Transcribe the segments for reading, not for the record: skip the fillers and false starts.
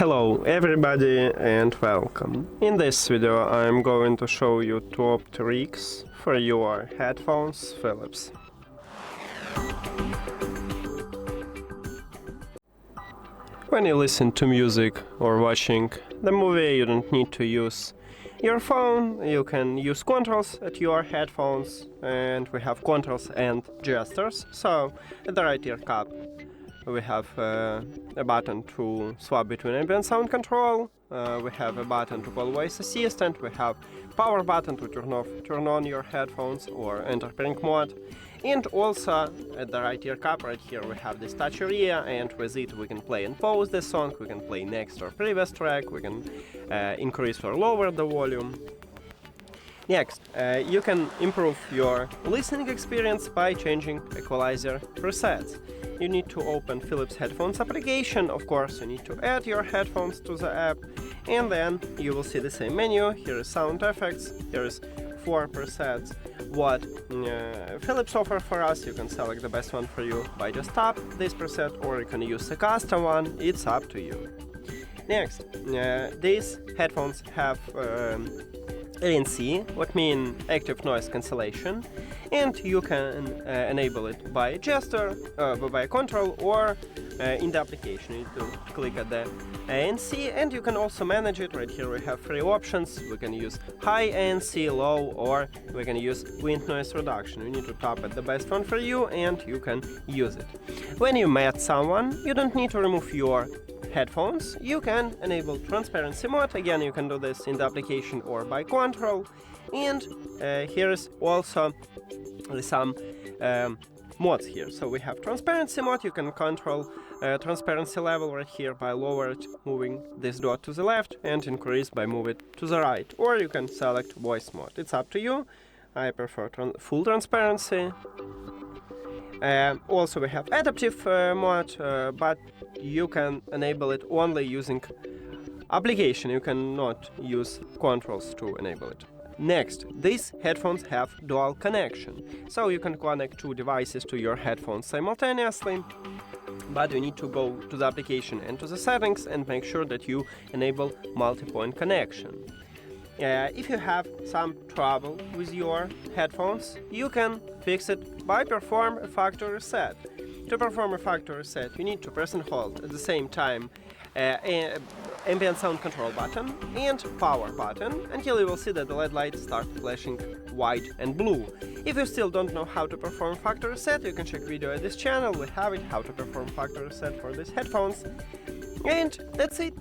Hello everybody and welcome. In this video I'm going to show you top tricks for your headphones Philips. When you listen to music or watching the movie, you don't need to use your phone, you can use controls at your headphones, and we have controls and gestures. So at the right ear cup we have a button to swap between ambient sound control, we have a button to call voice assistant, we have power button to turn on your headphones or enter pairing mode, and also at the right ear cup right here we have this touch area, and with it we can play and pause the song, we can play next or previous track, we can increase or lower the volume. Next, you can improve your listening experience by changing equalizer presets. You need to open Philips Headphones application, of course you need to add your headphones to the app, and then you will see the same menu. Here is sound effects, here is 4 presets what Philips offer for us. You can select the best one for you by just tap this preset, or you can use a custom one, it's up to you. Next, these headphones have ANC, what means active noise cancellation, and you can enable it by gesture, by control, or in the application. You need to click at the ANC, and you can also manage it. Right here we have 3 options. We can use high ANC, low, or we can use wind noise reduction. You need to tap at the best one for you and you can use it. When you met someone, you don't need to remove your headphones, you can enable transparency mode. Again, you can do this in the application or by control. And here is also some modes here. So we have transparency mode. You can control transparency level right here by lower it, moving this dot to the left, and increase by move it to the right. Or you can select voice mode. It's up to you. I prefer full transparency. Also we have adaptive mode, but you can enable it only using application. You cannot use controls to enable it. Next, these headphones have dual connection, so you can connect 2 devices to your headphones simultaneously, but you need to go to the application and to the settings and make sure that you enable multi-point connection. If you have some trouble with your headphones, you can fix it by perform a factory reset. To perform a factory reset, you need to press and hold at the same time ambient sound control button and power button until you will see that the LED lights start flashing white and blue. If you still don't know how to perform factory reset, you can check video at this channel. We have it, how to perform factory reset for these headphones. And that's it.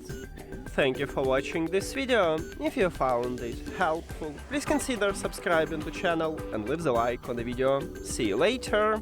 Thank you for watching this video. If you found it helpful, please consider subscribing to the channel and leave the like on the video. See you later!